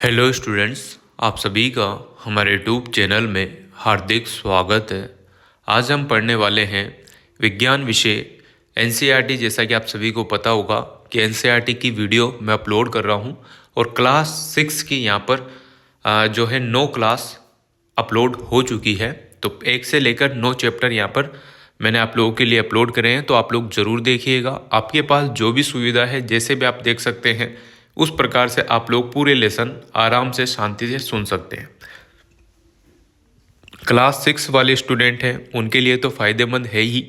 Hello students, आप सभी का हमारे यूट्यूब चैनल में हार्दिक स्वागत है। आज हम पढ़ने वाले हैं विज्ञान विषय एनसीईआरटी। जैसा कि आप सभी को पता होगा कि एनसीईआरटी की वीडियो मैं अपलोड कर रहा हूं और क्लास 6 की यहां पर जो है 9 क्लास अपलोड हो चुकी है। तो 1 से लेकर 9 चैप्टर यहां पर मैंने आप लोगों के लिए अपलोड करे हैं, तो आप लोग ज़रूर देखिएगा। आपके पास जो भी सुविधा है, जैसे भी आप देख सकते हैं, उस प्रकार से आप लोग पूरे लेसन आराम से शांति से सुन सकते हैं। क्लास 6 वाले स्टूडेंट हैं उनके लिए तो फ़ायदेमंद है ही,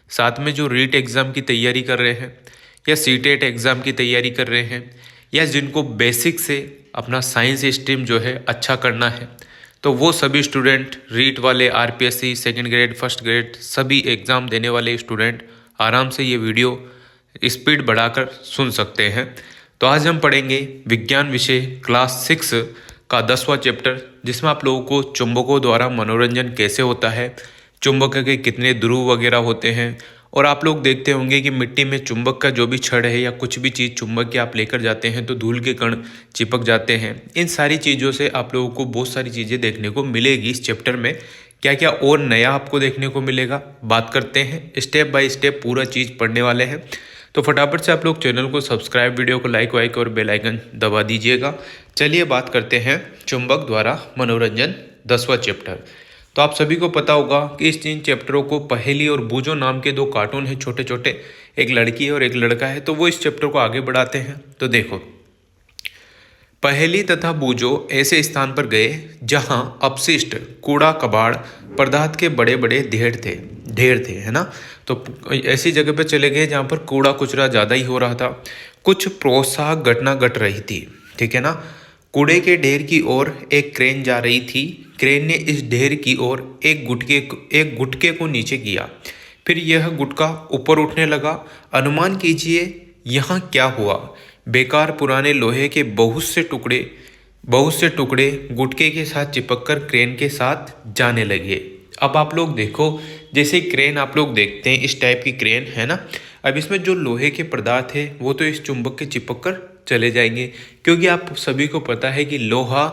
साथ में जो रीट एग्ज़ाम की तैयारी कर रहे हैं या सीटेट एग्ज़ाम की तैयारी कर रहे हैं या जिनको बेसिक से अपना साइंस स्ट्रीम जो है अच्छा करना है, तो वो सभी स्टूडेंट, रीट वाले, RPSC second grade, first grade, सभी एग्ज़ाम देने वाले स्टूडेंट आराम से ये वीडियो स्पीड बढ़ाकर सुन सकते हैं। तो आज हम पढ़ेंगे विज्ञान विषय क्लास 6 का 10वां चैप्टर, जिसमें आप लोगों को चुंबकों द्वारा मनोरंजन कैसे होता है, चुंबक के कितने ध्रुव वगैरह होते हैं, और आप लोग देखते होंगे कि मिट्टी में चुंबक का जो भी छड़ है या कुछ भी चीज़ चुंबक की आप लेकर जाते हैं तो धूल के कण चिपक जाते हैं। इन सारी चीज़ों से आप लोगों को बहुत सारी चीज़ें देखने को मिलेगी इस चैप्टर में। क्या क्या और नया आपको देखने को मिलेगा, बात करते हैं। स्टेप बाय स्टेप पूरा चीज़ पढ़ने वाले हैं। तो फटाफट से आप लोग चैनल को सब्सक्राइब, वीडियो को लाइक वाइक और बेल आइकन दबा दीजिएगा। चलिए बात करते हैं चुंबक द्वारा मनोरंजन 10वां चैप्टर। तो आप सभी को पता होगा कि इस 3 चैप्टरों को पहेली और बूझो नाम के 2 कार्टून हैं छोटे छोटे, एक लड़की है और एक लड़का है, तो वो इस चैप्टर को आगे बढ़ाते हैं। तो देखो, पहेली तथा बूझो ऐसे स्थान पर गए जहां अपशिष्ट, कूड़ा कबाड़ पदार्थ के बड़े बड़े ढेर थे, है ना। तो ऐसी जगह पर चले गए जहां पर कूड़ा कुचरा ज़्यादा ही हो रहा था। कुछ प्रोत्साहक घटना घट रही थी, ठीक है ना। कूड़े के ढेर की ओर एक क्रेन जा रही थी। क्रेन ने इस ढेर की ओर एक गुटके को नीचे किया, फिर यह गुटका ऊपर उठने लगा। अनुमान कीजिए यहाँ क्या हुआ। बेकार पुराने लोहे के बहुत से टुकड़े गुटके के साथ चिपककर क्रेन के साथ जाने लगे। अब आप लोग देखो, जैसे क्रेन आप लोग देखते हैं, इस टाइप की क्रेन है ना। अब इसमें जो लोहे के पदार्थ है वो तो इस चुंबक के चिपक कर चले जाएंगे, क्योंकि आप सभी को पता है कि लोहा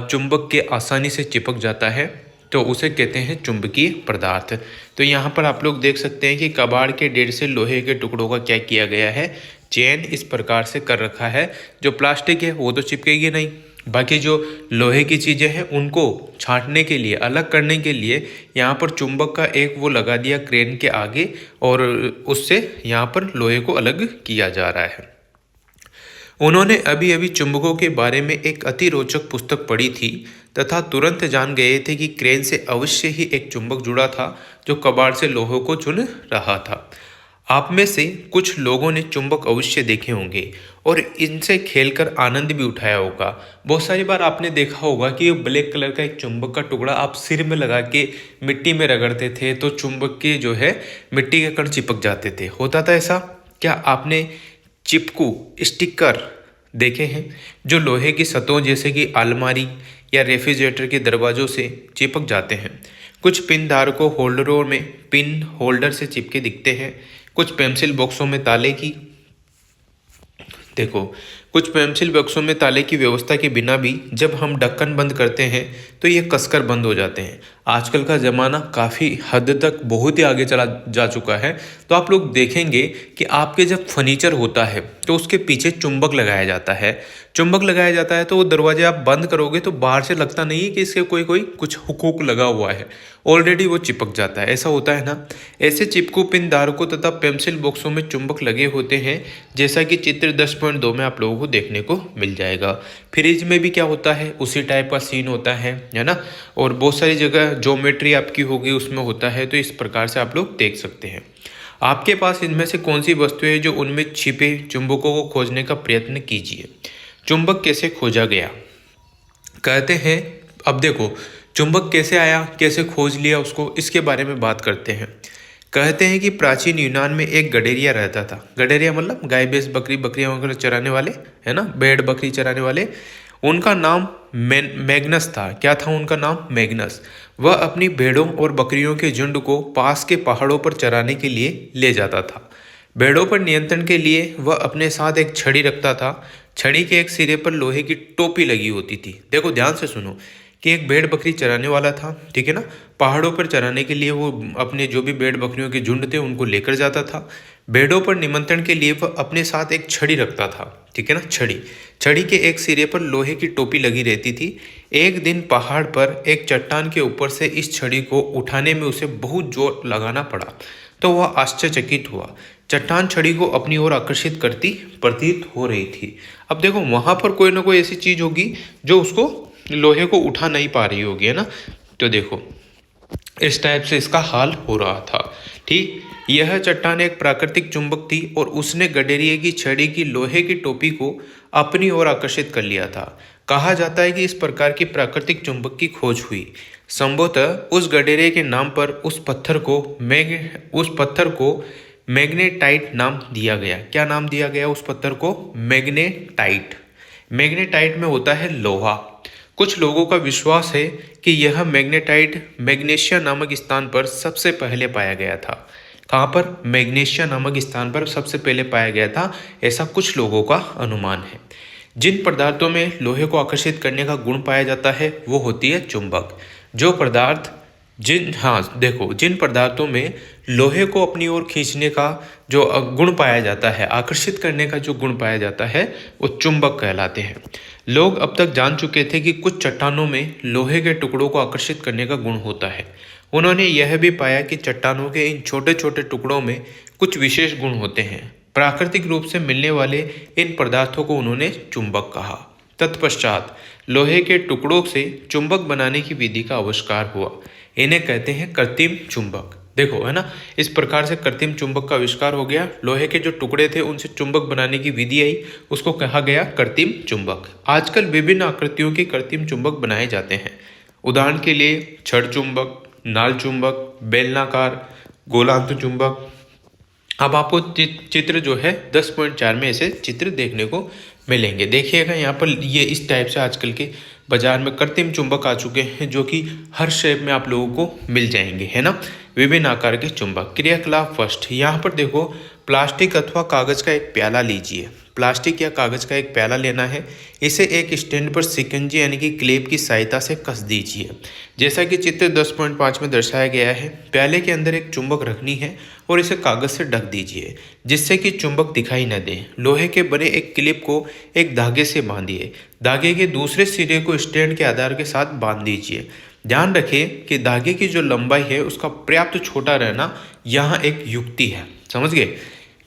चुंबक के आसानी से चिपक जाता है, तो उसे कहते हैं चुंबकीय पदार्थ। तो यहाँ पर आप लोग देख सकते हैं कि कबाड़ के ढेर से लोहे के टुकड़ों का क्या किया गया है, चेन इस प्रकार से कर रखा है। जो प्लास्टिक है वो तो चिपकेगी नहीं, बाकी जो लोहे की चीज़ें हैं उनको छांटने के लिए, अलग करने के लिए यहाँ पर चुंबक का एक वो लगा दिया क्रेन के आगे, और उससे यहाँ पर लोहे को अलग किया जा रहा है। उन्होंने अभी अभी चुंबकों के बारे में एक अति रोचक पुस्तक पढ़ी थी तथा तुरंत जान गए थे कि क्रेन से अवश्य ही एक चुंबक जुड़ा था जो कबाड़ से लोहे को चुन रहा था। आप में से कुछ लोगों ने चुंबक अवश्य देखे होंगे और इनसे खेलकर आनंद भी उठाया होगा। बहुत सारी बार आपने देखा होगा कि ये ब्लैक कलर का एक चुंबक का टुकड़ा आप सिर में लगा के मिट्टी में रगड़ते थे तो चुंबक के जो है मिट्टी के कण चिपक जाते थे। होता था ऐसा? क्या आपने चिपकू स्टिकर देखे हैं जो लोहे की सतहों जैसे कि अलमारी या रेफ्रिजरेटर के दरवाजों से चिपक जाते हैं? कुछ पिन धारकों होल्डरों में पिन होल्डर से चिपके दिखते हैं। कुछ पेंसिल बॉक्सों में ताले की व्यवस्था के बिना भी जब हम ढक्कन बंद करते हैं तो ये कसकर बंद हो जाते हैं। आजकल का ज़माना काफ़ी हद तक बहुत ही आगे चला जा चुका है। तो आप लोग देखेंगे कि आपके जब फर्नीचर होता है तो उसके पीछे चुंबक लगाया जाता है। तो वो दरवाजे आप बंद करोगे तो बाहर से लगता नहीं है कि इसके कोई कुछ हुकूक लगा हुआ है, ऑलरेडी वो चिपक जाता है। ऐसा होता है ना। ऐसे चिपकू पिन धारकों तथा पेंसिल बॉक्सों में चुंबक लगे होते हैं, जैसा कि चित्र 10.2 में आप लोगों को देखने को मिल जाएगा। फ्रिज में भी क्या होता है, उसी टाइप का सीन होता है ना। और बहुत सारी जगह ज्योमेट्री आपकी होगी उसमें होता है। तो इस प्रकार से आप लोग देख सकते हैं। आपके पास इनमें से कौन सी वस्तु है जो उनमें छिपे चुंबकों को खोजने का प्रयत्न कीजिए। चुंबक कैसे खोजा गया? कहते हैं, अब देखो चुंबक कैसे आया, कैसे खोज लिया उसको, इसके बारे में बात करते हैं। कहते हैं कि प्राचीन यूनान में एक गडेरिया रहता था। गडेरिया मतलब गाय भैंस बकरियां वगैरह चराने वाले, है ना, भेड़ बकरी चराने वाले। उनका नाम मैग्नस था। क्या था उनका नाम? मैग्नस। वह अपनी भेड़ों और बकरियों के झुंड को पास के पहाड़ों पर चराने के लिए ले जाता था। भेड़ों पर नियंत्रण के लिए वह अपने साथ एक छड़ी रखता था छड़ी के एक सिरे पर लोहे की टोपी लगी होती थी। देखो ध्यान से सुनो कि एक भेड़ बकरी चराने वाला था, ठीक है ना। पहाड़ों पर चराने के लिए वो अपने जो भी भेड़ बकरियों के झुंड थे उनको लेकर जाता था। भेड़ों पर निमंत्रण के लिए वह अपने साथ एक छड़ी रखता था, ठीक है ना। छड़ी के एक सिरे पर लोहे की टोपी लगी रहती थी। एक दिन पहाड़ पर एक चट्टान के ऊपर से इस छड़ी को उठाने में उसे बहुत जोर लगाना पड़ा, तो वह आश्चर्यचकित हुआ। चट्टान छड़ी को अपनी ओर आकर्षित करती प्रतीत हो रही थी। अब देखो वहां पर कोई ना कोई ऐसी चीज होगी जो उसको लोहे को उठा नहीं पा रही होगी, है ना। तो देखो इस टाइप से इसका हाल हो रहा था। ठीक, यह चट्टान एक प्राकृतिक चुंबक थी और उसने गडेरिए की छड़ी की लोहे की टोपी को अपनी ओर आकर्षित कर लिया था। कहा जाता है कि इस प्रकार की प्राकृतिक चुंबक की खोज हुई संभवतः उस गडेरिए के नाम पर उस पत्थर को मैग्नेटाइट नाम दिया गया। क्या नाम दिया गया उस पत्थर को? मैग्नेटाइट। मैग्नेटाइट में होता है लोहा। कुछ लोगों का विश्वास है कि यह मैग्नेटाइट मैग्नेशिया नामक स्थान पर सबसे पहले पाया गया था। कहाँ पर? मैग्नेशिया नामक स्थान पर सबसे पहले पाया गया था, ऐसा कुछ लोगों का अनुमान है। जिन पदार्थों में लोहे को आकर्षित करने का गुण पाया जाता है वो होती है चुंबक। जिन पदार्थों में लोहे को अपनी ओर खींचने का जो गुण पाया जाता है, आकर्षित करने का जो गुण पाया जाता है, वो चुंबक कहलाते हैं। लोग अब तक जान चुके थे कि कुछ चट्टानों में लोहे के टुकड़ों को आकर्षित करने का गुण होता है। उन्होंने यह भी पाया कि चट्टानों के इन छोटे छोटे टुकड़ों में कुछ विशेष गुण होते हैं। प्राकृतिक रूप से मिलने वाले इन पदार्थों को उन्होंने चुंबक कहा। तत्पश्चात लोहे के टुकड़ों से चुंबक बनाने की विधि का आविष्कार हुआ। इन्हें कहते हैं कृत्रिम चुंबक। देखो, है ना, इस प्रकार से कृत्रिम चुंबक का आविष्कार हो गया। लोहे के जो टुकड़े थे उनसे चुंबक बनाने की विधि आई, उसको कहा गया कृत्रिम चुंबक। आजकल विभिन्न आकृतियों के कृत्रिम चुंबक बनाए जाते हैं। उदाहरण के लिए छड़ चुंबक, नाल चुंबक, बेलनाकार, गोलांत चुंबक। अब आपको चित्र जो है 10.4 में ऐसे चित्र देखने को मिलेंगे। देखिएगा यहाँ पर ये इस टाइप से आजकल के बाजार में कृत्रिम चुंबक आ चुके हैं जो कि हर शेप में आप लोगों को मिल जाएंगे, है ना। विभिन्न आकार के चुंबक। क्रियाकलाप फर्स्ट, यहाँ पर देखो प्लास्टिक अथवा कागज का एक प्याला लीजिए। प्लास्टिक या कागज का एक प्याला लेना है। इसे एक स्टैंड पर शिकंजी यानी कि क्लेप की सहायता से कस दीजिए, जैसा कि चित्र 10.5 में दर्शाया गया है। प्याले के अंदर एक चुंबक रखनी है और इसे कागज से ढक दीजिए जिससे कि चुंबक दिखाई न दे। लोहे के बने एक क्लिप को एक धागे से बांधिए। धागे के दूसरे सिरे को स्टैंड के आधार के साथ बांध दीजिए। ध्यान रखें कि धागे की जो लंबाई है उसका पर्याप्त छोटा रहना यहाँ एक युक्ति है, समझ गए।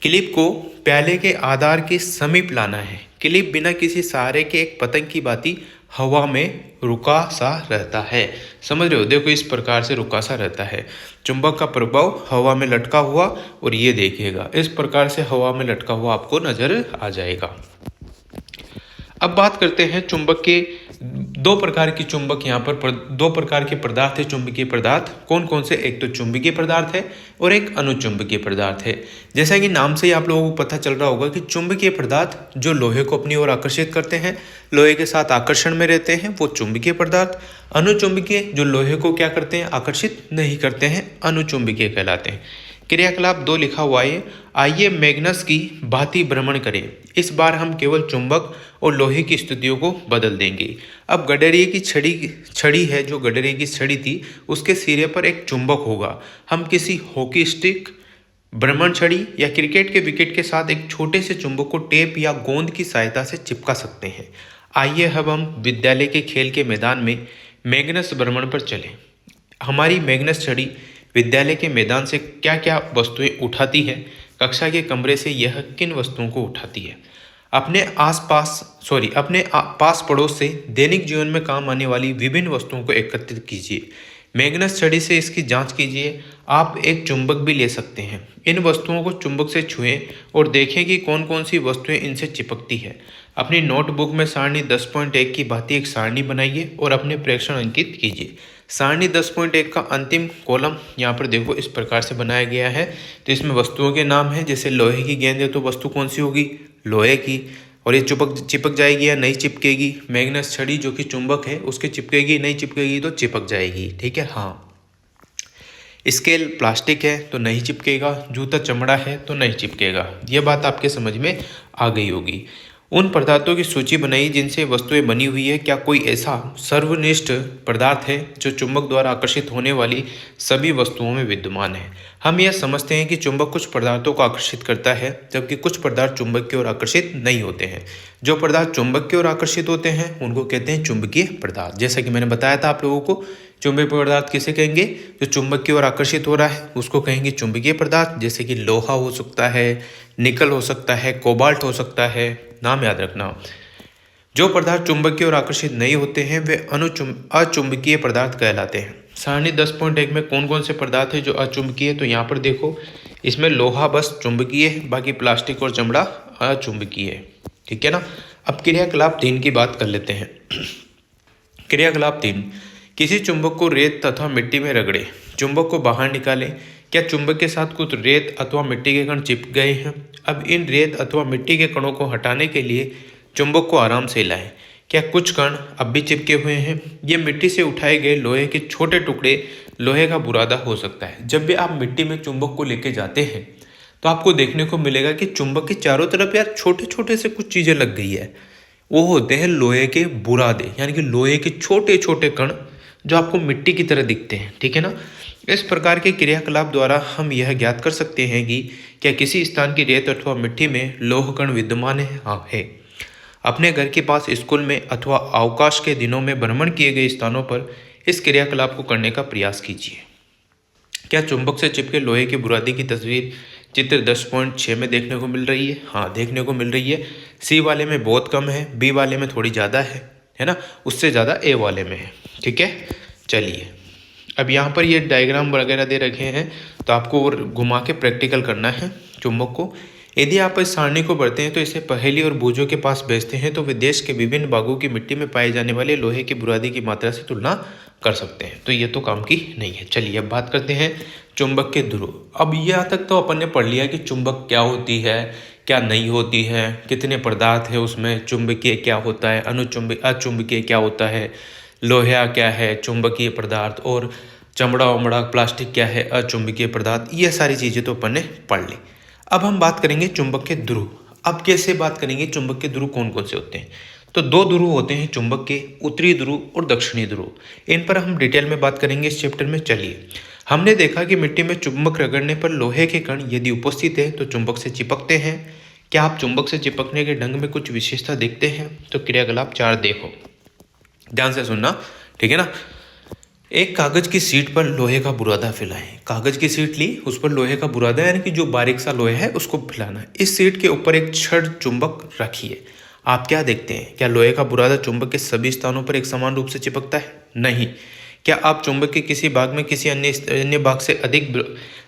क्लिप को प्याले के आधार के समीप लाना है। क्लिप बिना किसी सहारे के एक पतंग की भांति हवा में रुका सा रहता है, समझ रहे हो। देखो इस प्रकार से रुका सा रहता है। चुंबक का प्रभाव हवा में लटका हुआ, और ये देखिएगा इस प्रकार से हवा में लटका हुआ आपको नजर आ जाएगा। अब बात करते हैं चुंबक के दो प्रकार की चुंबक। यहाँ पर दो प्रकार के पदार्थ है चुंबकीय पदार्थ। कौन कौन से? एक तो चुंबकीय पदार्थ है और एक अनुचुंबकीय पदार्थ है। जैसा कि नाम से ही आप लोगों को पता चल रहा होगा कि चुंबकीय पदार्थ जो लोहे को अपनी ओर आकर्षित करते हैं, लोहे के साथ आकर्षण में रहते हैं, वो चुंबकीय पदार्थ। अनुचुंबकीय जो लोहे को क्या करते हैं? आकर्षित नहीं करते हैं, अनुचुंबकीय कहलाते हैं। क्रियाकलाप 2 लिखा हुआ है, आइए मैग्नस की भांति भ्रमण करें। इस बार हम केवल चुंबक और लोहे की स्थितियों को बदल देंगे। अब गडेरिए की छड़ी है, जो गडेरिए की छड़ी थी उसके सिरे पर एक चुंबक होगा। हम किसी हॉकी स्टिक, भ्रमण छड़ी या क्रिकेट के विकेट के साथ एक छोटे से चुंबक को टेप या गोंद की सहायता से चिपका सकते हैं। आइए अब हम विद्यालय के खेल के मैदान में मैग्नस भ्रमण पर चलें। हमारी मैग्नस छड़ी विद्यालय के मैदान से क्या क्या वस्तुएं उठाती है? कक्षा के कमरे से यह किन वस्तुओं को उठाती है? अपने पास पड़ोस से दैनिक जीवन में काम आने वाली विभिन्न वस्तुओं को एकत्रित कीजिए। मैग्नस छड़ी से इसकी जांच कीजिए। आप एक चुंबक भी ले सकते हैं। इन वस्तुओं को चुंबक से छुएं और देखें कि कौन कौन सी वस्तुएं इनसे चिपकती है। अपनी नोटबुक में सारणी 10.1 की भांति एक सारणी बनाइए और अपने प्रेक्षण अंकित कीजिए। सारणी 10.1 का अंतिम कॉलम यहाँ पर देखो इस प्रकार से बनाया गया है। तो इसमें वस्तुओं के नाम हैं, जैसे लोहे की गेंद है तो वस्तु कौन सी होगी? लोहे की। और ये चिपक जाएगी या नहीं चिपकेगी? मैग्नस छड़ी जो कि चुंबक है उसके चिपकेगी, नहीं चिपकेगी तो चिपक जाएगी, ठीक है। हाँ, स्केल प्लास्टिक है तो नहीं चिपकेगा, जूता चमड़ा है तो नहीं चिपकेगा। ये बात आपके समझ में आ गई होगी। उन पदार्थों की सूची बनाई जिनसे वस्तुएं बनी हुई है। क्या कोई ऐसा सर्वनिष्ठ पदार्थ है जो चुंबक द्वारा आकर्षित होने वाली सभी वस्तुओं में विद्यमान है। हम यह समझते हैं कि चुंबक कुछ पदार्थों को आकर्षित करता है जबकि कुछ पदार्थ चुंबक की ओर आकर्षित नहीं होते हैं। जो पदार्थ चुंबक की ओर आकर्षित होते हैं उनको कहते हैं चुंबकीय पदार्थ। जैसा कि मैंने बताया था आप लोगों को, चुंबकीय पदार्थ किसे कहेंगे? जो चुंबक की ओर आकर्षित हो रहा है उसको कहेंगे चुंबकीय पदार्थ। जैसे कि लोहा हो सकता है, निकल हो सकता है, कोबाल्ट हो सकता है। नाम याद रखना। जो पदार्थ चुंबक की ओर आकर्षित नहीं होते हैं वे अचुंबकीय पदार्थ कहलाते हैं। सारणी 10.1 में कौन कौन से पदार्थ है जो अचुंबकीय है? तो यहाँ पर देखो, इसमें लोहा बस चुंबकीय है, बाकी प्लास्टिक और चमड़ा अचुंबकीय है। ठीक है ना। अब क्रियाकलाप 3 की बात कर लेते हैं। क्रियाकलाप 3, किसी चुंबक को रेत तथा मिट्टी में रगड़े, चुंबक को बाहर निकालें। क्या चुंबक के साथ कुछ रेत अथवा मिट्टी के कण चिपक गए हैं? अब इन रेत अथवा मिट्टी के कणों को हटाने के लिए चुंबक को आराम से हिलाएं। क्या कुछ कण अब भी चिपके हुए हैं? ये मिट्टी से उठाए गए लोहे के छोटे टुकड़े लोहे का बुरादा हो सकता है। जब भी आप मिट्टी में चुंबक को लेके जाते हैं तो आपको देखने को मिलेगा कि चुंबक के चारों तरफ यार छोटे छोटे से कुछ चीज़ें लग गई है। वो होते हैं लोहे के बुरादे, यानी कि लोहे के छोटे छोटे कण जो आपको मिट्टी की तरह दिखते हैं। ठीक है ना। इस प्रकार के क्रियाकलाप द्वारा हम यह ज्ञात कर सकते हैं कि क्या किसी स्थान की रेत अथवा मिट्टी में लौह कण विद्यमान है। हाँ है। अपने घर के पास, स्कूल में अथवा अवकाश के दिनों में भ्रमण किए गए स्थानों पर इस क्रियाकलाप को करने का प्रयास कीजिए। क्या चुंबक से चिपके लोहे के बुरादे की तस्वीर चित्र 10.6 में देखने को मिल रही है? हाँ, देखने को मिल रही है। सी वाले में बहुत कम है, बी वाले में थोड़ी ज़्यादा है ना, उससे ज़्यादा ए वाले में है। ठीक है, चलिए अब यहाँ पर ये डायग्राम वगैरह दे रखे हैं तो आपको और घुमा के प्रैक्टिकल करना है चुंबक को। यदि आप इस सारणी को बढ़ते हैं तो इसे पहेली और बूझों के पास भेजते हैं तो वे देश के विभिन्न भागों की मिट्टी में पाए जाने वाले लोहे की बुरादी की मात्रा से तुलना कर सकते हैं। तो ये तो काम की नहीं है। चलिए अब बात करते हैं चुंबक के ध्रुव। अब यहाँ तक तो अपन ने पढ़ लिया कि चुंबक क्या होती है, क्या नहीं होती है, कितने पदार्थ है उसमें, चुंबकीय क्या होता है, अचुंबकीय क्या होता है, लोहा क्या है चुंबकीय पदार्थ, और चमड़ा वमड़ा प्लास्टिक क्या है अचुंबकीय पदार्थ। ये सारी चीज़ें तो अपन ने पढ़ ली। अब हम बात करेंगे चुंबक के ध्रुव। अब कैसे बात करेंगे चुंबक के ध्रुव कौन कौन से होते हैं? तो 2 ध्रुव होते हैं चुंबक के, उत्तरी ध्रुव और दक्षिणी ध्रुव। इन पर हम डिटेल में बात करेंगे इस चैप्टर में। चलिए, हमने देखा कि मिट्टी में चुंबक रगड़ने पर लोहे के कण यदि उपस्थित है तो चुंबक से चिपकते हैं। क्या आप चुंबक से चिपकने के ढंग में कुछ विशेषता देखते हैं? तो क्रियाकलाप 4 देखो, ध्यान से सुनना। ठीक है ना। एक कागज की सीट पर लोहे का बुरादा फैलाएं। कागज की सीट ली, उस पर लोहे का बुरादा यानी कि जो बारीक सा लोहे है उसको फैलाना। इस सीट के ऊपर एक छड़ चुंबक रखिए। आप क्या देखते हैं? क्या लोहे का बुरादा चुंबक के सभी स्थानों पर एक समान रूप से चिपकता है? नहीं। क्या आप चुंबक के किसी भाग में किसी अन्य भाग से अधिक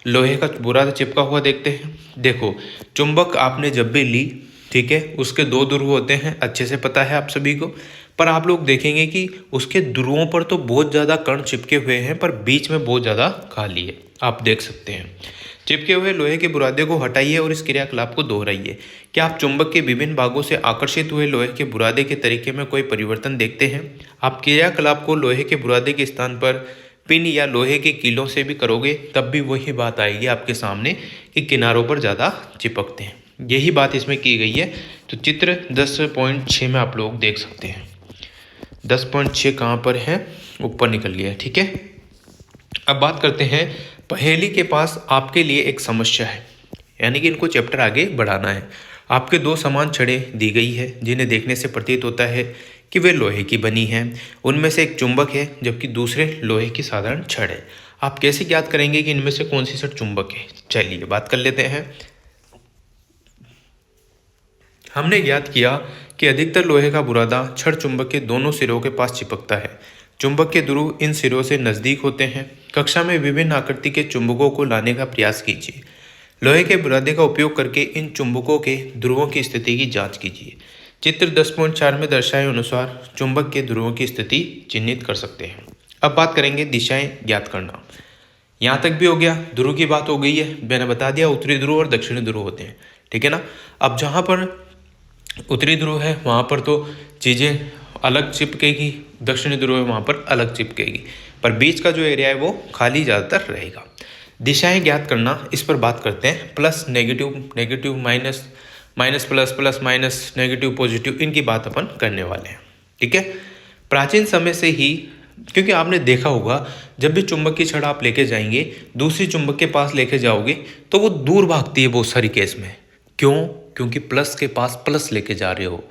लोहे का बुरादा चिपका हुआ देखते हैं? देखो, चुंबक आपने जब भी ली, ठीक है, उसके 2 ध्रुव होते हैं, अच्छे से पता है आप सभी को। पर आप लोग देखेंगे कि उसके ध्रुवों पर तो बहुत ज़्यादा कण चिपके हुए हैं पर बीच में बहुत ज़्यादा खाली है। आप देख सकते हैं। चिपके हुए लोहे के बुरादे को हटाइए और इस क्रियाकलाप को दोहराइए। क्या आप चुंबक के विभिन्न भागों से आकर्षित हुए लोहे के बुरादे के तरीके में कोई परिवर्तन देखते हैं? आप क्रियाकलाप को लोहे के बुरादे के स्थान पर पिन या लोहे के कीलों से भी करोगे तब भी वही बात आएगी आपके सामने कि किनारों पर ज़्यादा चिपकते हैं। यही बात इसमें की गई है। तो चित्र 10.6 में आप लोग देख सकते हैं। 10.6 कहाँ पर है? ऊपर निकल गया। ठीक है। अब बात करते हैं, पहेली के पास आपके लिए एक समस्या है, यानी कि इनको चैप्टर आगे बढ़ाना है। आपके 2 समान छड़ें दी गई है जिन्हें देखने से प्रतीत होता है कि वे लोहे की बनी हैं। उनमें से एक चुंबक है जबकि दूसरे लोहे की साधारण छड़ है। आप कैसे ज्ञात करेंगे कि इनमें से कौन सी छड़ चुंबक है? चलिए बात कर लेते हैं। हमने ज्ञात किया कि अधिकतर लोहे का बुरादा छड़ चुंबक के दोनों सिरों के पास चिपकता है। चुंबक के ध्रुव इन सिरों से नज़दीक होते हैं। कक्षा में विभिन्न आकृति के चुंबकों को लाने का प्रयास कीजिए। लोहे के बुरादे का उपयोग करके इन चुंबकों के ध्रुवों की स्थिति की जांच कीजिए। चित्र 10.4 में दर्शाए अनुसार चुंबक के ध्रुवों की स्थिति चिन्हित कर सकते हैं। अब बात करेंगे दिशाएं ज्ञात करना। यहाँ तक भी हो गया, ध्रुव की बात हो गई है। मैंने बता दिया उत्तरी ध्रुव और दक्षिणी ध्रुव होते हैं। ठीक है ना। अब जहाँ पर उत्तरी ध्रुव है वहाँ पर तो चीज़ें अलग चिपकेगी, दक्षिणी ध्रुव है वहाँ पर अलग चिपकेगी, पर बीच का जो एरिया है वो खाली ज़्यादातर रहेगा। दिशाएं ज्ञात करना, इस पर बात करते हैं। Plus negative, negative minus, minus plus, plus minus, negative positive, इनकी बात अपन करने वाले हैं। ठीक है। प्राचीन समय से ही, क्योंकि आपने देखा होगा जब भी चुंबक की छड़ आप लेके जाएंगे, दूसरी चुंबक के पास लेके जाओगे तो वो दूर भागती है बहुत सारी केस में। क्यों? क्योंकि प्लस के पास प्लस लेके जा रहे हो।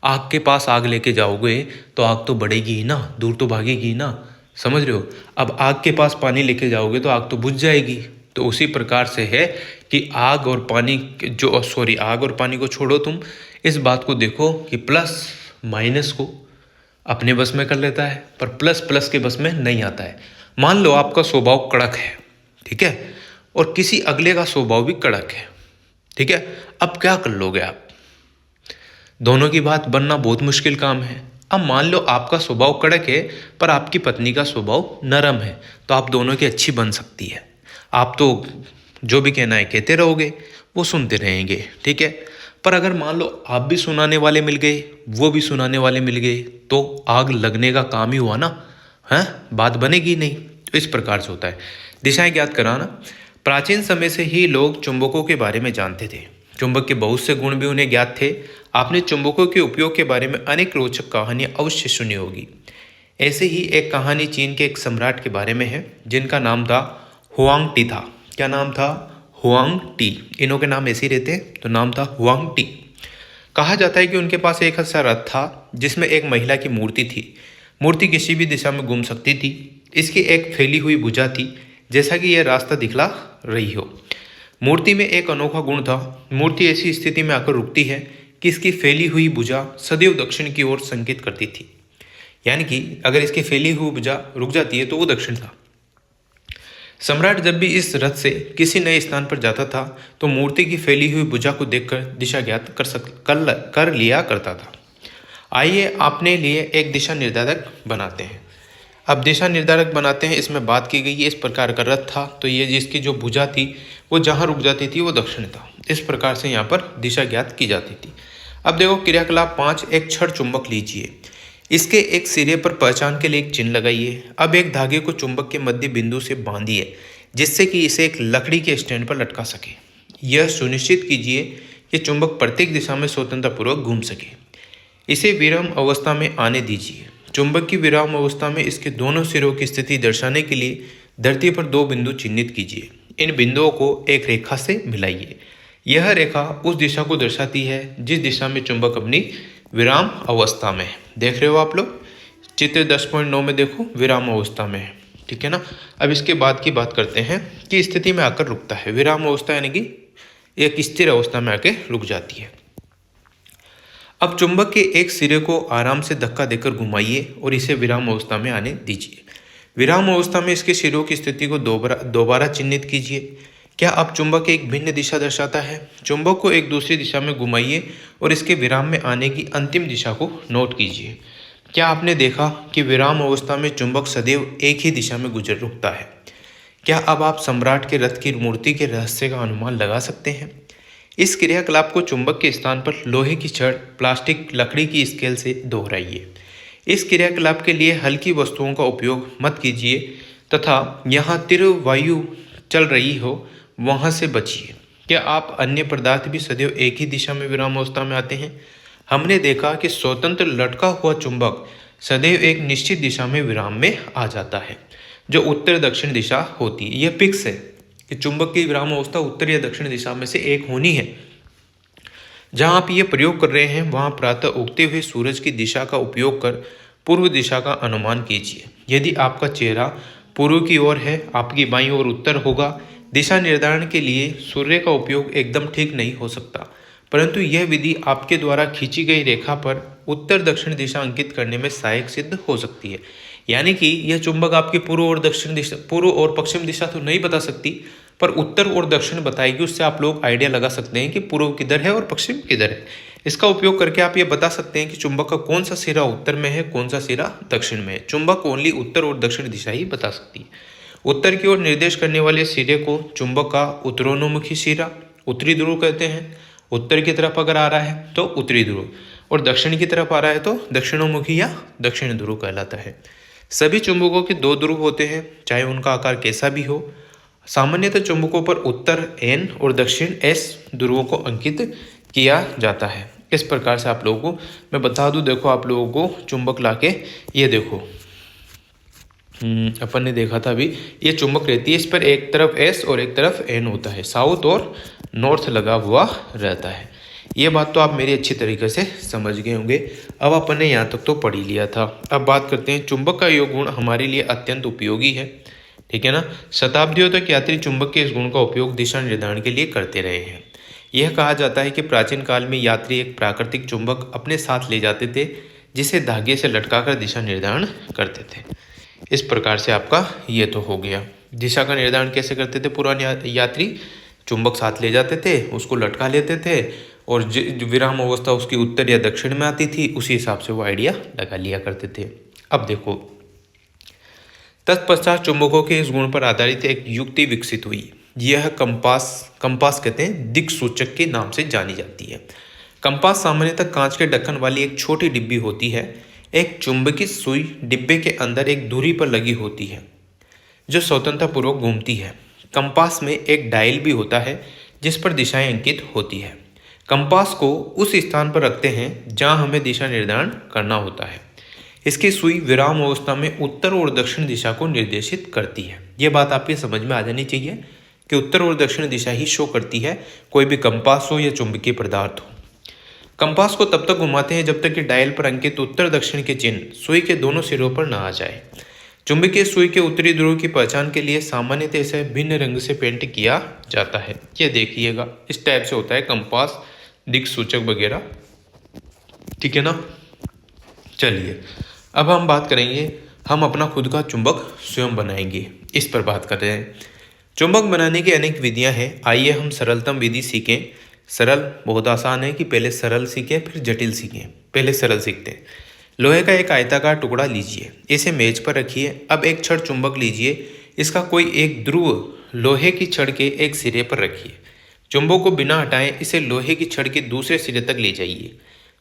आग के पास आग लेके जाओगे तो आग तो बढ़ेगी ही ना, दूर तो भागेगी ही ना। समझ रहे हो? अब आग के पास पानी लेके जाओगे तो आग तो बुझ जाएगी। तो उसी प्रकार से है कि आग और पानी आग और पानी को छोड़ो, तुम इस बात को देखो कि प्लस माइनस को अपने बस में कर लेता है, पर प्लस प्लस के बस में नहीं आता है। मान लो आपका स्वभाव कड़क है, ठीक है, और किसी अगले का स्वभाव भी कड़क है, ठीक है। अब क्या कर लोगे आप? दोनों की बात बनना बहुत मुश्किल काम है। अब मान लो आपका स्वभाव कड़क है पर आपकी पत्नी का स्वभाव नरम है, तो आप दोनों की अच्छी बन सकती है। आप तो जो भी कहना है कहते रहोगे, वो सुनते रहेंगे, ठीक है। पर अगर मान लो आप भी सुनाने वाले मिल गए, वो भी सुनाने वाले मिल गए, तो आग लगने का काम ही हुआ ना, है? बात बनेगी नहीं। तो इस प्रकार से होता है। दिशाएं ज्ञात कराना। प्राचीन समय से ही लोग चुंबकों के बारे में जानते थे। चुंबक के बहुत से गुण भी उन्हें ज्ञात थे। आपने चुंबकों के उपयोग के बारे में अनेक रोचक कहानियां अवश्य सुनी होगी। ऐसे ही एक कहानी चीन के एक सम्राट के बारे में है, जिनका नाम था हुआंग टी था। क्या नाम था? Huang T. इन्हों के नाम ऐसे ही रहते, तो नाम था हुआंग टी। कहा जाता है कि उनके पास एक ऐसा रथ था जिसमें एक महिला की मूर्ति थी। मूर्ति किसी भी दिशा में घूम सकती थी। इसकी एक फैली हुई भुजा थी, जैसा कि यह रास्ता दिखला रही हो। मूर्ति में एक अनोखा गुण था। मूर्ति ऐसी स्थिति में आकर रुकती है कि इसकी फैली हुई भुजा सदैव दक्षिण की ओर संकेत करती थी। यानी कि अगर इसकी फैली हुई भुजा रुक जाती है तो वो दक्षिण था। सम्राट जब भी इस रथ से किसी नए स्थान पर जाता था तो मूर्ति की फैली हुई भुजा को देखकर दिशा ज्ञात कर लिया करता था। आइए अपने लिए एक दिशा निर्धारक बनाते हैं। अब दिशा निर्धारक बनाते हैं, इसमें बात की गई है इस प्रकार का रथ था, तो ये जिसकी जो भुजा थी वो जहाँ रुक जाती थी वो दक्षिण था। इस प्रकार से यहाँ पर दिशा ज्ञात की जाती थी। अब देखो क्रियाकलाप 5, एक छड़ चुंबक लीजिए। इसके एक सिरे पर पहचान के लिए एक चिन्ह लगाइए। अब एक धागे को चुंबक के मध्य बिंदु से बांधिए, जिससे कि इसे एक लकड़ी के स्टैंड पर लटका सके। यह सुनिश्चित कीजिए कि चुंबक प्रत्येक दिशा में स्वतंत्रपूर्वक घूम सके। इसे विराम अवस्था में आने दीजिए। चुंबक की विराम अवस्था में इसके दोनों सिरों की स्थिति दर्शाने के लिए धरती पर 2 बिंदु चिन्हित कीजिए। इन बिंदुओं को एक रेखा से मिलाइए। यह रेखा उस दिशा को दर्शाती है जिस दिशा में चुंबक अपनी विराम अवस्था में है। देख रहे हो आप लोग, चित्र 10.9 में देखो, विराम अवस्था में है, ठीक है ना। अब इसके बाद की बात करते हैं कि स्थिति में आकर रुकता है। विराम अवस्था यानी कि एक स्थिर अवस्था में आकर रुक जाती है। अब चुंबक के एक सिरे को आराम से धक्का देकर घुमाइए और इसे विराम अवस्था में आने दीजिए। विराम अवस्था में इसके सिरों की स्थिति को दोबारा चिन्हित कीजिए। क्या अब चुंबक एक भिन्न दिशा दर्शाता है? चुंबक को एक दूसरी दिशा में घुमाइए और इसके विराम में आने की अंतिम दिशा को नोट कीजिए। क्या आपने देखा कि विराम अवस्था में चुंबक सदैव एक ही दिशा में गुजर रुकता है? क्या अब आप सम्राट के रथ की मूर्ति के रहस्य का अनुमान लगा सकते हैं? इस क्रियाकलाप को चुंबक के स्थान पर लोहे की छड़, प्लास्टिक, लकड़ी की स्केल से दोहराइए। इस क्रियाकलाप के लिए हल्की वस्तुओं का उपयोग मत कीजिए तथा यहाँ तीव्र वायु चल रही हो वहाँ से बचिए। क्या आप अन्य पदार्थ भी सदैव एक ही दिशा में विराम अवस्था में आते हैं? हमने देखा कि स्वतंत्र लटका हुआ चुंबक सदैव एक निश्चित दिशा में विराम में आ जाता है, जो उत्तर दक्षिण दिशा होती है। यह फिक्स है कि चुंबक की विराम अवस्था उत्तर या दक्षिण दिशा में से एक होनी है। जहां आप ये प्रयोग कर रहे हैं वहां प्रातः उगते हुए सूरज की दिशा का उपयोग कर पूर्व दिशा का अनुमान कीजिए। यदि आपका चेहरा पूर्व की ओर है, आपकी बाईं ओर उत्तर होगा। दिशा निर्धारण के लिए सूर्य का उपयोग एकदम ठीक नहीं हो सकता, परंतु यह विधि आपके द्वारा खींची गई रेखा पर उत्तर दक्षिण दिशा अंकित करने में सहायक सिद्ध हो सकती है। यानी कि यह चुंबक आपकी पूर्व और दक्षिण दिशा, पूर्व और पश्चिम दिशा तो नहीं बता सकती, पर उत्तर और दक्षिण बताएगी। उससे आप लोग आइडिया लगा सकते हैं कि पूर्व किधर है और पश्चिम किधर है। इसका उपयोग करके आप ये बता सकते हैं कि चुंबक का कौन सा सिरा उत्तर में है, कौन सा सिरा दक्षिण में है। चुंबक ओनली उत्तर और दक्षिण दिशा ही बता सकती है। उत्तर की ओर निर्देश करने वाले सिरे को चुंबक का उत्तरोन्मुखी सिरा, उत्तरी ध्रुव कहते हैं। उत्तर की तरफ अगर आ रहा है तो उत्तरी ध्रुव, और दक्षिण की तरफ आ रहा है तो दक्षिणोन्मुखी या दक्षिण ध्रुव कहलाता है। सभी चुंबकों के 2 ध्रुव होते हैं, चाहे उनका आकार कैसा भी हो। सामान्यतः चुंबकों पर उत्तर N और दक्षिण S ध्रुवों को अंकित किया जाता है। इस प्रकार से आप लोगों को मैं बता दूं, देखो आप लोगों को चुंबक लाके ये देखो अपन ने देखा था अभी, ये चुंबक रहती है, इस पर एक तरफ एस और एक तरफ एन होता है, साउथ और नॉर्थ लगा हुआ रहता है। ये बात तो आप मेरी अच्छी तरीके से समझ गए होंगे। अब अपन ने यहाँ तक तो पढ़ ही लिया था। अब बात करते हैं, चुंबक का यह गुण हमारे लिए अत्यंत उपयोगी है, ठीक है ना। शताब्दियों तक यात्री चुंबक के इस गुण का उपयोग दिशा निर्धारण के लिए करते रहे हैं। यह कहा जाता है कि प्राचीन काल में यात्री एक प्राकृतिक चुंबक अपने साथ ले जाते थे, जिसे धागे से लटकाकर दिशा निर्धारण करते थे। इस प्रकार से आपका ये तो हो गया। दिशा का निर्धारण कैसे करते थे पुराने यात्री? चुंबक साथ ले जाते थे, उसको लटका लेते थे, और विराम अवस्था उसकी उत्तर या दक्षिण में आती थी, उसी हिसाब से वो आइडिया लगा लिया करते थे। अब देखो, तत्पश्चात चुंबकों के इस गुण पर आधारित एक युक्ति विकसित हुई। यह कंपास कहते हैं, दिक्सूचक के नाम से जानी जाती है। कंपास सामान्यतः कांच के ढक्कन वाली एक छोटी डिब्बी होती है। एक चुंबकीय सुई डिब्बे के अंदर एक धुरी पर लगी होती है, जो स्वतंत्रतापूर्वक घूमती है। कंपास में एक डायल भी होता है, जिस पर दिशाएं अंकित होती है। कंपास को उस स्थान पर रखते हैं जहां हमें दिशा निर्धारण करना होता है। इसकी सुई विराम अवस्था में उत्तर और दक्षिण दिशा को निर्देशित करती है। यह बात आपकी समझ में आ जानी चाहिए कि उत्तर और दक्षिण दिशा ही शो करती है, कोई भी कंपास हो या चुंबकीय पदार्थ हो। कंपास को तब तक घुमाते हैं जब तक कि डायल पर अंकित उत्तर दक्षिण के चिन्ह सुई के दोनों सिरों पर न आ जाए। चुंबकीय सुई के उत्तरी ध्रुव की पहचान के लिए सामान्यतः इसे भिन्न रंग से पेंट किया जाता है। ये देखिएगा, इस टाइप से होता है कंपास, दिक्सूचक वगैरह, ठीक है ना। चलिए अब हम बात करेंगे, हम अपना खुद का चुंबक स्वयं बनाएंगे, इस पर बात कर रहे हैं। चुंबक बनाने की अनेक विधियां हैं। आइए हम सरलतम विधि सीखें। सरल बहुत आसान है कि पहले सरल सीखें फिर जटिल सीखें। पहले सरल सीखते हैं। लोहे का एक आयताकार टुकड़ा लीजिए, इसे मेज पर रखिए। अब एक छड़ चुंबक लीजिए, इसका कोई एक ध्रुव लोहे की छड़ के एक सिरे पर रखिए। चुंबक को बिना हटाए इसे लोहे की छड़ के दूसरे सिरे तक ले जाइए।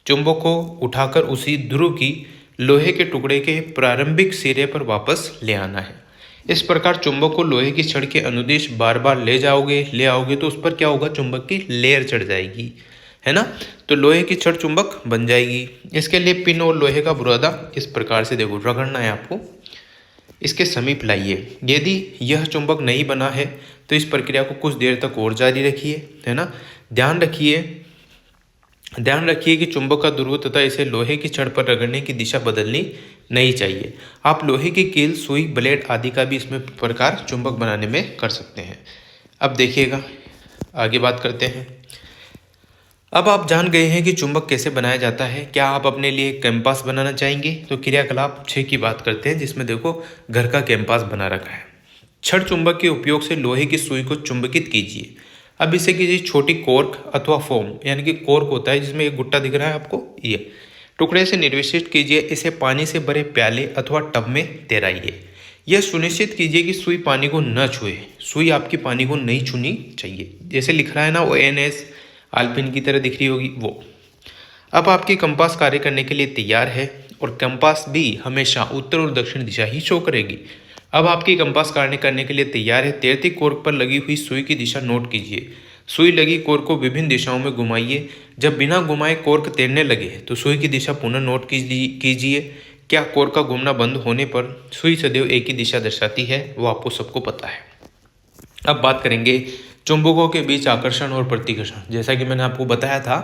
चुंबक को उठाकर उसी ध्रुव की लोहे के टुकड़े के प्रारंभिक सिरे पर वापस ले आना है। इस प्रकार चुंबक को लोहे की छड़ के अनुदिश बार बार ले आओगे तो उस पर क्या होगा, चुंबक की लेयर चढ़ जाएगी, है ना। तो लोहे की छड़ चुंबक बन जाएगी। इसके लिए पिन और लोहे का बुरादा इस प्रकार से देखो रगड़ना है आपको, इसके समीप लाइए। यदि यह चुंबक नहीं बना है तो इस प्रक्रिया को कुछ देर तक और जारी रखिए, है ना। ध्यान रखिए कि चुंबक का ध्रुव तथा इसे लोहे की छड़ पर रगड़ने की दिशा बदलनी नहीं चाहिए। आप लोहे की कील, सुई, ब्लेड आदि का भी इसमें प्रकार चुंबक बनाने में कर सकते हैं। अब देखिएगा, आगे बात करते हैं। अब आप जान गए हैं कि चुंबक कैसे बनाया जाता है। क्या आप अपने लिए कैंपास बनाना चाहेंगे? तो क्रियाकलाप 6 की बात करते हैं, जिसमें देखो घर का कैंपास बना रखा है। छड़ चुंबक के उपयोग से लोहे की सुई को चुंबकित कीजिए। अब इसे कीजिए छोटी कॉर्क अथवा फोम, यानी कि कॉर्क होता है जिसमें एक गुट्टा दिख रहा है आपको, ये टुकड़े से निर्विष्ट कीजिए। इसे पानी से भरे प्याले अथवा टब में तैराइए। यह सुनिश्चित कीजिए कि सुई पानी को न छुए। सुई आपकी पानी को नहीं छूनी चाहिए। जैसे लिख रहा है ना, ONS आल्पिन की तरह दिख रही होगी वो। अब आपकी कंपास कार्य करने के लिए तैयार है, और कंपास भी हमेशा उत्तर और दक्षिण दिशा ही शो करेगी। अब आपकी कंपास कार्य करने के लिए तैयार है। तैरती कोर्क पर लगी हुई सुई की दिशा नोट कीजिए। सुई लगी कोर्क को विभिन्न दिशाओं में घुमाइए। जब बिना घुमाए कोर्क तैरने लगे तो सुई की दिशा पुनः नोट कीजिए। क्या कोर्क का घूमना बंद होने पर सुई सदैव एक ही दिशा दर्शाती है, वो आपको सबको पता है। अब बात करेंगे चुंबकों के बीच आकर्षण और प्रतिकर्षण। जैसा कि मैंने आपको बताया था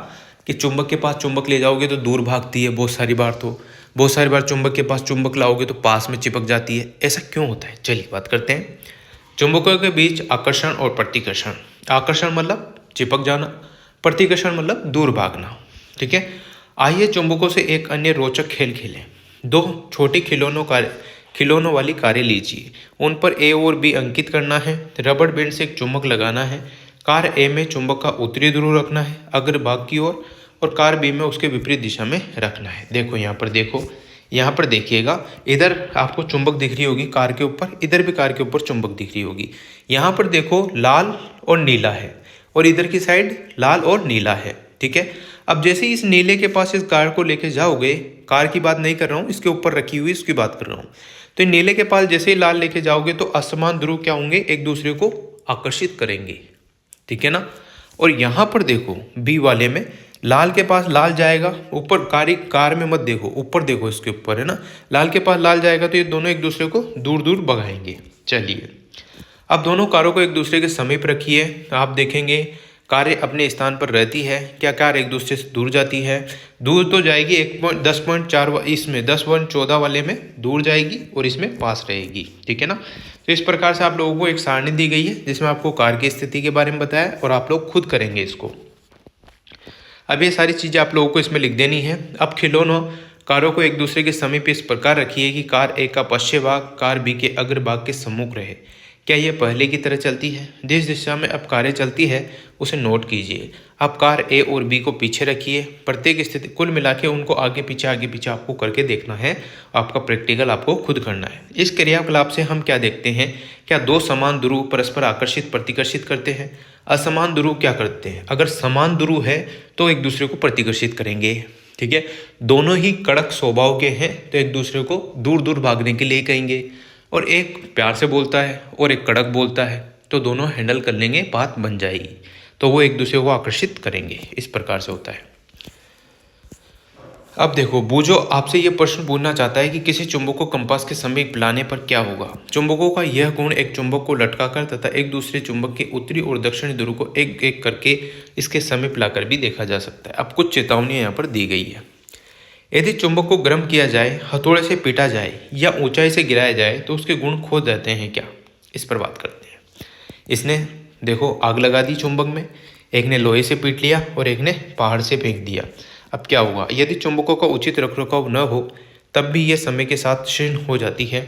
कि चुंबक के पास चुंबक ले जाओगे तो दूर भागती है बहुत सारी बार, तो बहुत सारी बार चुंबक के पास चुंबक लाओगे तो पास में चिपक जाती है। ऐसा क्यों होता है, चलिए बात करते हैं। चुंबकों के बीच आकर्षण और प्रतिकर्षण। आकर्षण मतलब चिपक जाना, प्रतिकर्षण मतलब दूर भागना, ठीक है। आइए चुंबकों से एक अन्य रोचक खेल खेलें। 2 छोटी खिलौनों वाली कारें लीजिए। उन पर A और B अंकित करना है। रबड़ बैंड से एक चुंबक लगाना है। कार A में चुंबक का उत्तरी ध्रुव रखना है अग्रभाग की ओर, और कार B में उसके विपरीत दिशा में रखना है। देखो यहाँ पर देखिएगा, इधर आपको चुंबक दिख रही होगी कार के ऊपर, इधर भी कार के ऊपर चुंबक दिख रही होगी। यहाँ पर देखो लाल और नीला है, और इधर की साइड लाल और नीला है, ठीक है। अब जैसे इस नीले के पास इस कार को लेके जाओगे, कार की बात नहीं कर रहा हूँ, इसके ऊपर रखी हुई इसकी बात कर रहा हूँ। तो नीले के पास जैसे ही लाल लेके जाओगे तो असमान ध्रुव क्या होंगे, एक दूसरे को आकर्षित करेंगे, ठीक है ना। और यहाँ पर देखो बी वाले में लाल के पास लाल जाएगा ऊपर, कार में मत देखो, ऊपर देखो, इसके ऊपर है ना, लाल के पास लाल जाएगा तो ये दोनों एक दूसरे को दूर दूर भगाएंगे। चलिए अब दोनों कारों को एक दूसरे के समीप रखिए। आप देखेंगे कारें अपने स्थान पर रहती है, क्या कार एक दूसरे से दूर जाती है? दूर तो जाएगी 10.4 इसमें 10.14 वाले में दूर जाएगी और इसमें पास रहेगी, ठीक है ना। तो इस प्रकार से आप लोगों को एक सारणी दी गई है जिसमें आपको कार की स्थिति के बारे में बताया और आप लोग खुद करेंगे इसको। अब ये सारी चीज़ें आप लोगों को इसमें लिख देनी है। अब खिलौनों कारों को एक दूसरे के समीप इस प्रकार रखिए कि कार ए का पश्चिम भाग कार बी के अग्र भाग के सम्मुख रहे। क्या ये पहले की तरह चलती है? जिस दिशा में अब कारें चलती है उसे नोट कीजिए। अब कार ए और बी को पीछे रखिए। प्रत्येक स्थिति कुल मिला के उनको आगे पीछे आपको करके देखना है। आपका प्रैक्टिकल आपको खुद करना है। इस क्रियाकलाप से हम क्या देखते हैं? क्या दो समान ध्रुव परस्पर आकर्षित प्रतिकर्षित करते हैं? असमान ध्रुव क्या करते हैं? अगर समान ध्रुव है तो एक दूसरे को प्रतिकर्षित करेंगे, ठीक है। दोनों ही कड़क स्वभाव के हैं तो एक दूसरे को दूर दूर भागने के लिए कहेंगे। और एक प्यार से बोलता है और एक कड़क बोलता है तो दोनों हैंडल कर लेंगे, बात बन जाएगी, तो वो एक दूसरे को आकर्षित करेंगे। इस प्रकार से होता है। अब देखो बूझो आपसे ये प्रश्न पूछना चाहता है कि किसी चुंबक को कंपास के समीप लाने पर क्या होगा। चुंबकों का यह गुण एक चुंबक को लटकाकर तथा एक दूसरे चुंबक के उत्तरी और दक्षिणी ध्रुव को एक एक करके इसके समीप लाकर भी देखा जा सकता है। अब कुछ चेतावनियां यहाँ पर दी गई है। यदि चुंबक को गर्म किया जाए, हथौड़े से पीटा जाए या ऊंचाई से गिराया जाए तो उसके गुण खो जाते हैं क्या? इस पर बात करते हैं। इसने देखो आग लगा दी चुंबक में, एक ने लोहे से पीट लिया और एक ने पहाड़ से फेंक दिया। अब क्या होगा? यदि चुंबकों का उचित रखरखाव न हो तब भी यह समय के साथ क्षीण हो जाती है,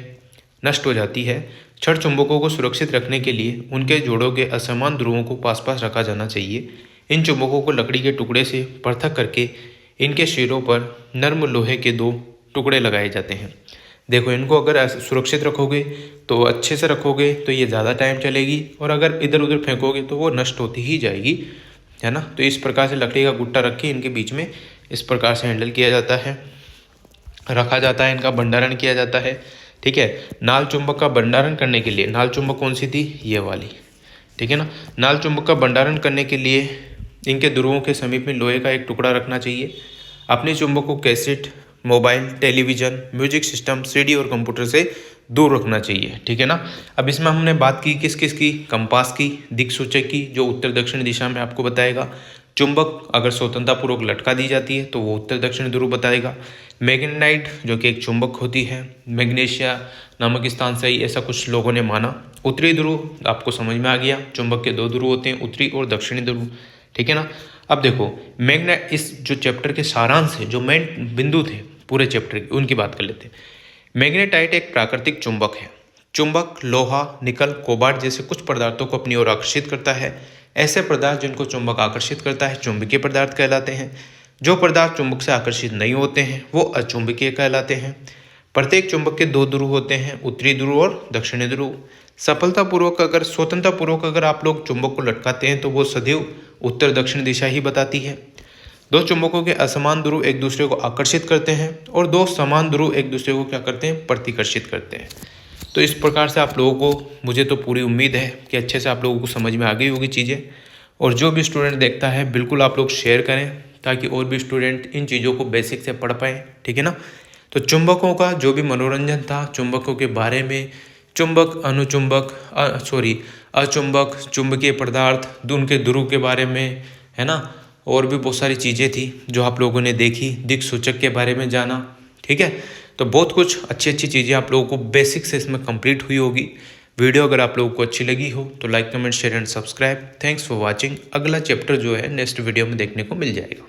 नष्ट हो जाती है। छड़ चुंबकों को सुरक्षित रखने के लिए उनके जोड़ों के असमान ध्रुवों को पास पास रखा जाना चाहिए। इन चुंबकों को लकड़ी के टुकड़े से पृथक करके इनके सिरों पर नर्म लोहे के 2 टुकड़े लगाए जाते हैं। देखो इनको अगर सुरक्षित रखोगे तो अच्छे से रखोगे तो ये ज़्यादा टाइम चलेगी, और अगर इधर उधर फेंकोगे तो वो नष्ट होती ही जाएगी, है ना। तो इस प्रकार से लकड़ी का गुट्टा रख के इनके बीच में इस प्रकार से हैंडल किया जाता है, रखा जाता है, इनका भंडारण किया जाता है, ठीक है। नाल चुंबक का भंडारण करने के लिए, नाल चुंबक कौन सी थी? ये वाली, ठीक है ना। नाल चुंबक का भंडारण करने के लिए इनके ध्रुवों के समीप में लोहे का एक टुकड़ा रखना चाहिए। अपने चुंबक को cassette, mobile, television, music system, CD और कंप्यूटर से दूर रखना चाहिए, ठीक है ना। अब इसमें हमने बात की किस किस की? कंपास की, दिक्सूचक की जो उत्तर दक्षिण दिशा में आपको बताएगा। चुंबक अगर स्वतंत्रतापूर्वक लटका दी जाती है तो वो उत्तर दक्षिण ध्रुव बताएगा। मैग्नेटाइट जो कि एक चुंबक होती है, मैग्नीशिया नामक स्थान से ही ऐसा कुछ लोगों ने माना। उत्तरी ध्रुव आपको समझ में आ गया, चुंबक के 2 ध्रुव होते हैं, उत्तरी और दक्षिणी ध्रुव, ठीक है ना। अब देखो इस जो चैप्टर के सारांश है, जो मेन बिंदु थे पूरे चैप्टर के, उनकी बात कर लेते हैं। मैग्नेटाइट एक प्राकृतिक चुंबक है। चुंबक लोहा, निकल, कोबाल्ट जैसे कुछ पदार्थों को अपनी ओर आकर्षित करता है। ऐसे पदार्थ जिनको चुंबक आकर्षित करता है चुंबकीय पदार्थ कहलाते हैं। जो पदार्थ चुंबक से आकर्षित नहीं होते हैं वो अचुंबकीय कहलाते हैं। प्रत्येक चुंबक के 2 ध्रुव होते हैं, उत्तरी ध्रुव और दक्षिणी ध्रुव। स्वतंत्रतापूर्वक अगर आप लोग चुंबक को लटकाते हैं तो वो सदैव उत्तर दक्षिण दिशा ही बताती है। 2 चुंबकों के असमान ध्रुव एक दूसरे को आकर्षित करते हैं और 2 समान ध्रुव एक दूसरे को क्या करते हैं? प्रतिकर्षित करते हैं। तो इस प्रकार से आप लोगों को, मुझे तो पूरी उम्मीद है कि अच्छे से आप लोगों को समझ में आ गई होगी चीज़ें। और जो भी स्टूडेंट देखता है बिल्कुल आप लोग शेयर करें ताकि और भी स्टूडेंट इन चीज़ों को बेसिक से पढ़ पाएँ, ठीक है ना। तो चुंबकों का जो भी मनोरंजन था, चुंबकों के बारे में, चुंबक, अनुचुंबक, अचुंबक, चुंबकीय पदार्थ, उनके ध्रुव के बारे में, है ना, और भी बहुत सारी चीज़ें थी जो आप लोगों ने देखी, दिक्सूचक के बारे में जाना, ठीक है। तो बहुत कुछ अच्छी चीज़ें आप लोगों को बेसिक से इसमें कंप्लीट हुई होगी। वीडियो अगर आप लोगों को अच्छी लगी हो तो like, comment, share and subscribe. Thanks for watching. अगला चैप्टर जो है नेक्स्ट वीडियो में देखने को मिल जाएगा।